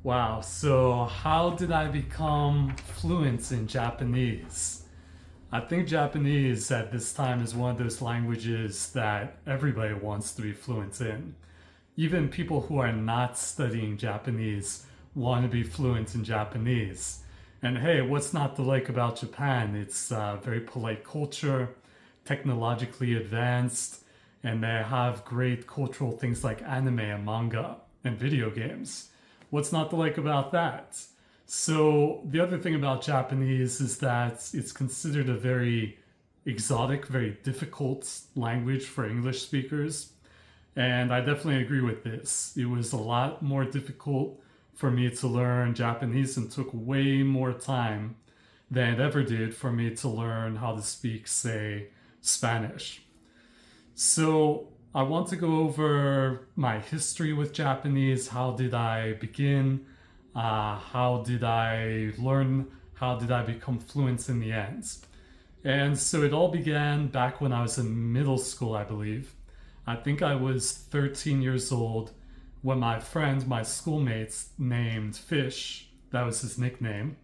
Wow, so how did I become fluent in Japanese? I think Japanese at this time is one of those languages that everybody wants to be fluent in. Even people who are not studying Japanese want to be fluent in Japanese. And hey, what's not to like about Japan? It's a very polite culture, technologically advanced, and they have great cultural things like anime and manga and video games. What's not to like about that? So, the other thing about Japanese is that it's considered a very exotic, very difficult language for English speakers. And I definitely agree with this. It was a lot more difficult for me to learn Japanese and took way more time than it ever did for me to learn how to speak, say, Spanish. So I want to go over my history with Japanese. How did I begin? How did I learn? How did I become fluent in the end? And so it all began back when I was in middle school, I believe. I think I was 13 years old when my friend, my schoolmate named Fish, that was his nickname,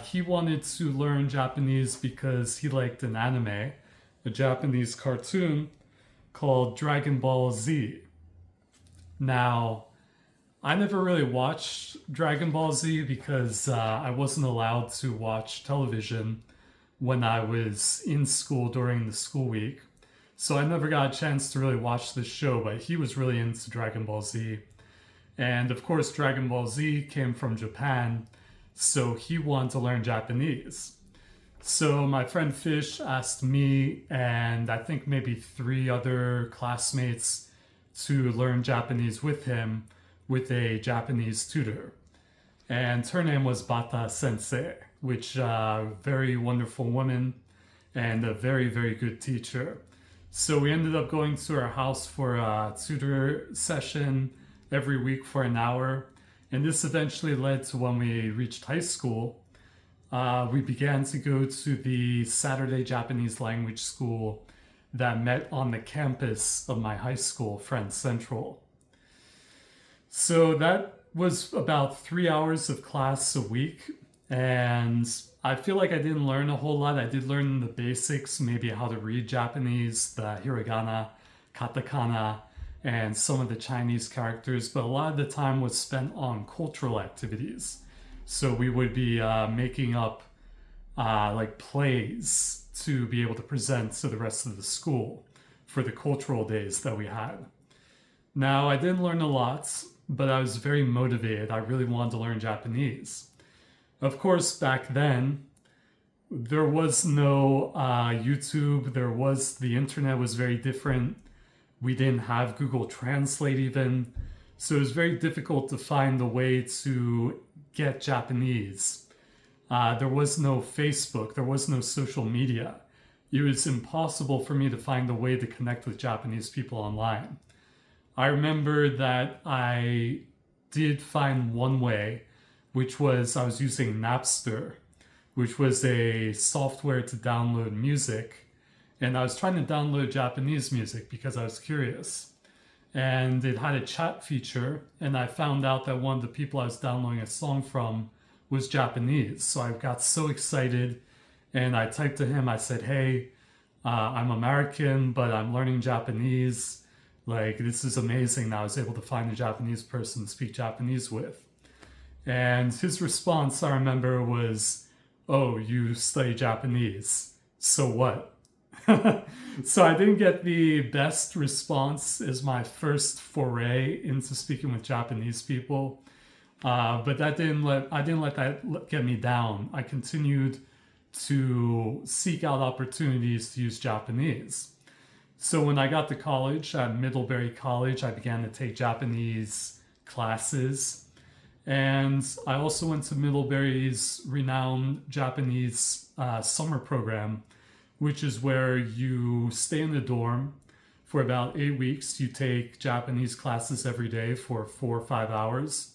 he wanted to learn Japanese because he liked an anime, a Japanese cartoon called Dragon Ball Z. Now, I never really watched Dragon Ball Z because I wasn't allowed to watch television when I was in school during the school week. So I never got a chance to really watch this show, but he was really into Dragon Ball Z. And of course, Dragon Ball Z came from Japan, so he wanted to learn Japanese. So my friend Fish asked me and I think maybe three other classmates to learn Japanese with him with a Japanese tutor. And her name was Bata Sensei, which very wonderful woman and a very, very good teacher. So we ended up going to her house for a tutor session every week for an hour. And this eventually led to when we reached high school, we began to go to the Saturday Japanese language school that met on the campus of my high school, Friends Central. So that was about 3 hours of class a week. And I feel like I didn't learn a whole lot. I did learn the basics, maybe how to read Japanese, the hiragana, katakana, and some of the Chinese characters, but a lot of the time was spent on cultural activities. So we would be making up like plays to be able to present to the rest of the school for the cultural days that we had. Now, I didn't learn a lot, but I was very motivated. I really wanted to learn Japanese. Of course, back then, there was no YouTube. The internet was very different. We didn't have Google Translate even. So it was very difficult to find a way to get Japanese. There was no Facebook. There was no social media. It was impossible for me to find a way to connect with Japanese people online. I remember that I did find one way, which was I was using Napster, which was a software to download music. And I was trying to download Japanese music because I was curious. And it had a chat feature, and I found out that one of the people I was downloading a song from was Japanese. So I got so excited, and I typed to him, I said, hey, I'm American, but I'm learning Japanese. Like, this is amazing. Now I was able to find a Japanese person to speak Japanese with. And his response, I remember, was, oh, you study Japanese. So what? So I didn't get the best response as my first foray into speaking with Japanese people. But I didn't let that get me down. I continued to seek out opportunities to use Japanese. So when I got to college, at Middlebury College, I began to take Japanese classes. And I also went to Middlebury's renowned Japanese summer program, which is where you stay in the dorm for about 8 weeks. You take Japanese classes every day for 4 or 5 hours.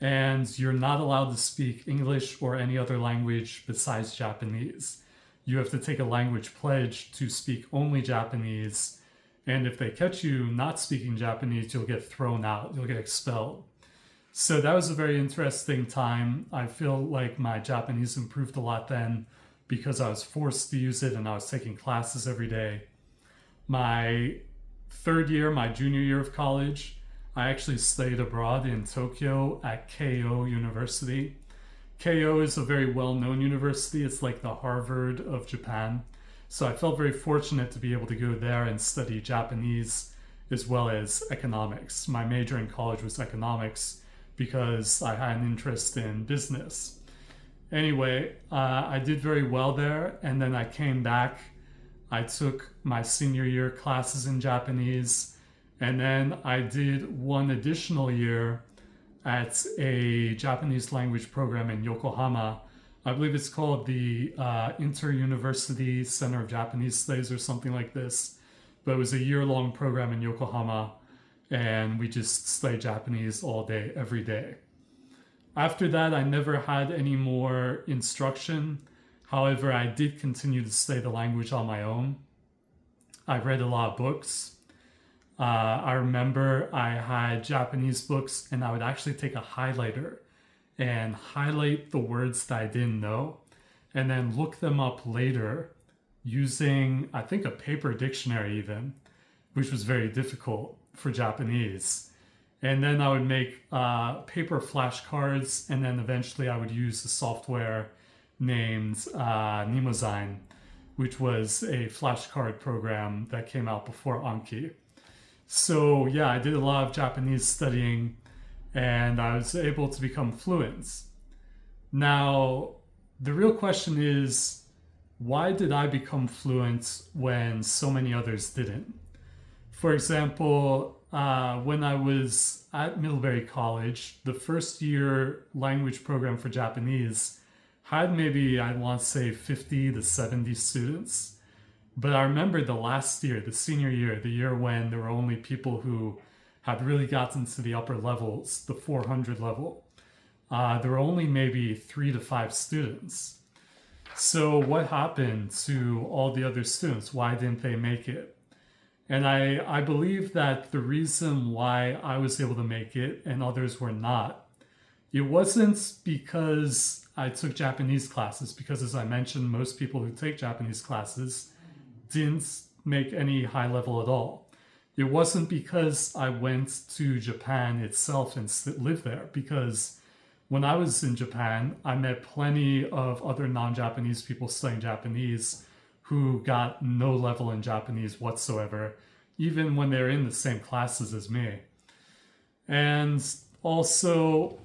And you're not allowed to speak English or any other language besides Japanese. You have to take a language pledge to speak only Japanese. And if they catch you not speaking Japanese, you'll get thrown out. You'll get expelled. So that was a very interesting time. I feel like my Japanese improved a lot then because I was forced to use it and I was taking classes every day. My third year, my junior year of college, I actually studied abroad in Tokyo at Keio University. Keio is a very well known university. It's like the Harvard of Japan. So I felt very fortunate to be able to go there and study Japanese as well as economics. My major in college was economics because I had an interest in business. Anyway, I did very well there, and then I came back. I took my senior year classes in Japanese, and then I did one additional year at a Japanese language program in Yokohama. I believe it's called the Inter-University Center of Japanese Studies or something like this. But it was a year-long program in Yokohama, and we just studied Japanese all day, every day. After that, I never had any more instruction. However, I did continue to study the language on my own. I read a lot of books. I remember I had Japanese books, and I would actually take a highlighter and highlight the words that I didn't know, and then look them up later using, I think, a paper dictionary even, which was very difficult for Japanese. And then I would make paper flashcards, and then eventually I would use a software named Nimozine, which was a flashcard program that came out before Anki. So yeah, I did a lot of Japanese studying, and I was able to become fluent. Now, the real question is, why did I become fluent when so many others didn't? For example, when I was at Middlebury College, the first year language program for Japanese had maybe, I want to say, 50 to 70 students. But I remember the last year, the senior year, the year when there were only people who had really gotten to the upper levels, the 400 level. There were only maybe 3 to 5 students. So what happened to all the other students? Why didn't they make it? And I believe that the reason why I was able to make it and others were not, it wasn't because I took Japanese classes, because as I mentioned, most people who take Japanese classes didn't make any high level at all. It wasn't because I went to Japan itself and lived there, because when I was in Japan, I met plenty of other non-Japanese people studying Japanese who got no level in Japanese whatsoever, even when they're in the same classes as me. And also,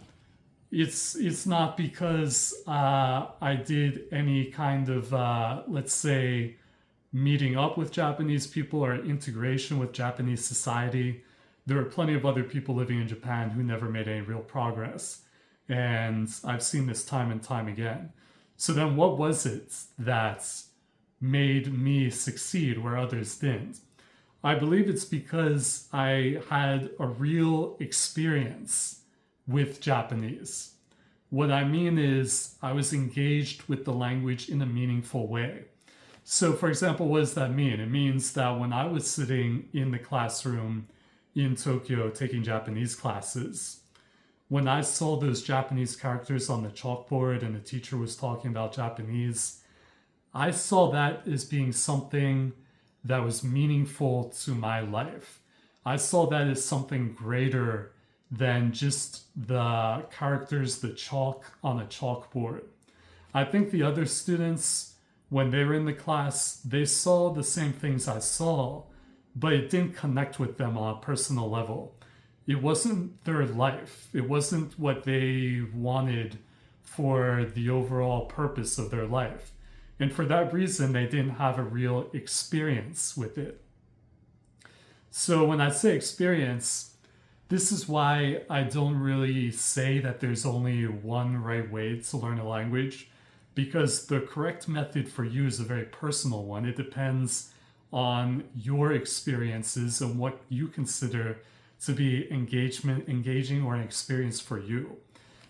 it's not because I did any kind of, let's say, meeting up with Japanese people or integration with Japanese society. There were plenty of other people living in Japan who never made any real progress. And I've seen this time and time again. So then what was it that made me succeed where others didn't? I believe it's because I had a real experience with Japanese. What I mean is I was engaged with the language in a meaningful way. So for example, what does that mean? It means that when I was sitting in the classroom in Tokyo taking Japanese classes, when I saw those Japanese characters on the chalkboard and the teacher was talking about Japanese, I saw that as being something that was meaningful to my life. I saw that as something greater than just the characters, the chalk on a chalkboard. I think the other students, when they were in the class, they saw the same things I saw, but it didn't connect with them on a personal level. It wasn't their life. It wasn't what they wanted for the overall purpose of their life. And for that reason, they didn't have a real experience with it. So when I say experience, this is why I don't really say that there's only one right way to learn a language, because the correct method for you is a very personal one. It depends on your experiences and what you consider to be engaging or an experience for you.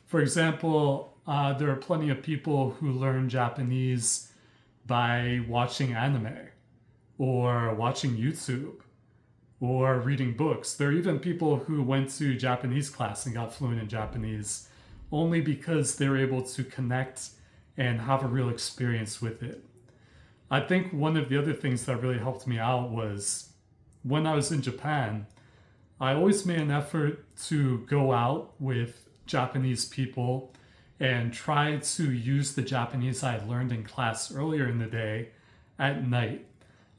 For example, there are plenty of people who learn Japanese by watching anime or watching YouTube or reading books. There are even people who went to Japanese class and got fluent in Japanese only because they were able to connect and have a real experience with it. I think one of the other things that really helped me out was when I was in Japan, I always made an effort to go out with Japanese people and try to use the Japanese I had learned in class earlier in the day at night.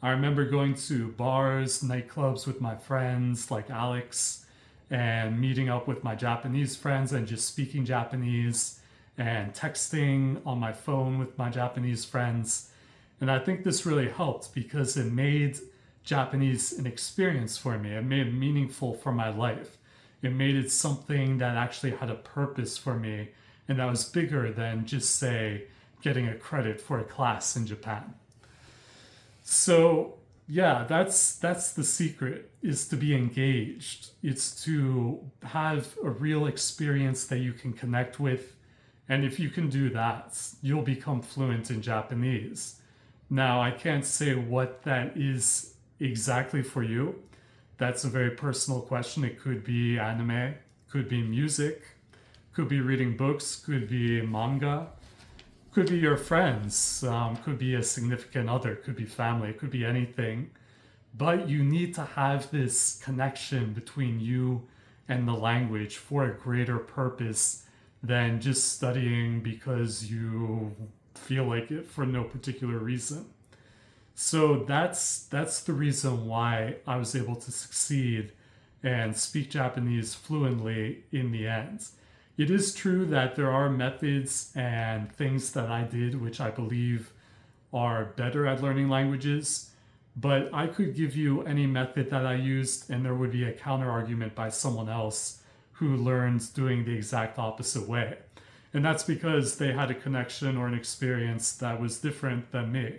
I remember going to bars, nightclubs with my friends like Alex, and meeting up with my Japanese friends and just speaking Japanese and texting on my phone with my Japanese friends. And I think this really helped because it made Japanese an experience for me. It made it meaningful for my life. It made it something that actually had a purpose for me and that was bigger than just, say, getting a credit for a class in Japan. So yeah, that's the secret, is to be engaged. It's to have a real experience that you can connect with. And if you can do that, you'll become fluent in Japanese. Now, I can't say what that is exactly for you. That's a very personal question. It could be anime, could be music, could be reading books, could be manga, could be your friends, could be a significant other, could be family, it could be anything. But you need to have this connection between you and the language for a greater purpose than just studying because you feel like it for no particular reason. So that's the reason why I was able to succeed and speak Japanese fluently in the end. It is true that there are methods and things that I did which I believe are better at learning languages, but I could give you any method that I used and there would be a counter argument by someone else who learned doing the exact opposite way. And that's because they had a connection or an experience that was different than me.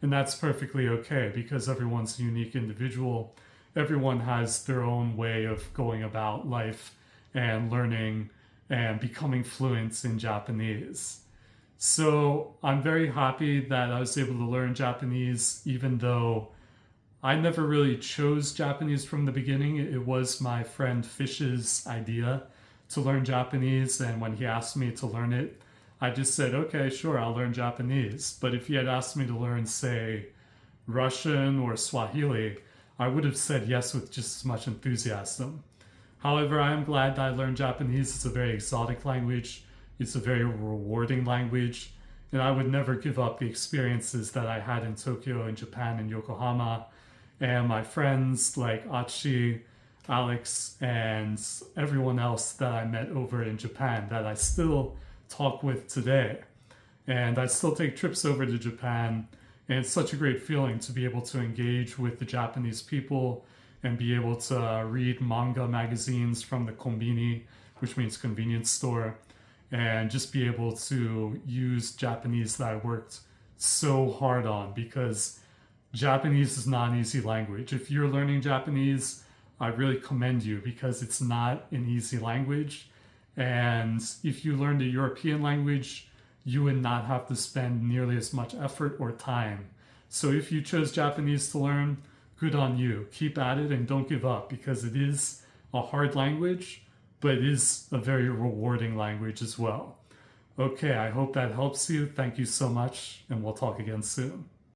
And that's perfectly okay because everyone's a unique individual. Everyone has their own way of going about life and learning and becoming fluent in Japanese. So I'm very happy that I was able to learn Japanese, even though I never really chose Japanese from the beginning. It was my friend Fish's idea to learn Japanese, and when he asked me to learn it, I just said, okay, sure, I'll learn Japanese. But if he had asked me to learn, say, Russian or Swahili, I would have said yes with just as much enthusiasm. However, I am glad that I learned Japanese. It's a very exotic language. It's a very rewarding language. And I would never give up the experiences that I had in Tokyo and Japan and Yokohama. And my friends like Achi, Alex, and everyone else that I met over in Japan that I still talk with today. And I still take trips over to Japan. And it's such a great feeling to be able to engage with the Japanese people and be able to read manga magazines from the konbini, which means convenience store, and just be able to use Japanese that I worked so hard on, because Japanese is not an easy language. If you're learning Japanese, I really commend you because it's not an easy language. And if you learned a European language, you would not have to spend nearly as much effort or time. So if you chose Japanese to learn, good on you. Keep at it and don't give up, because it is a hard language, but it is a very rewarding language as well. Okay, I hope that helps you. Thank you so much, and we'll talk again soon.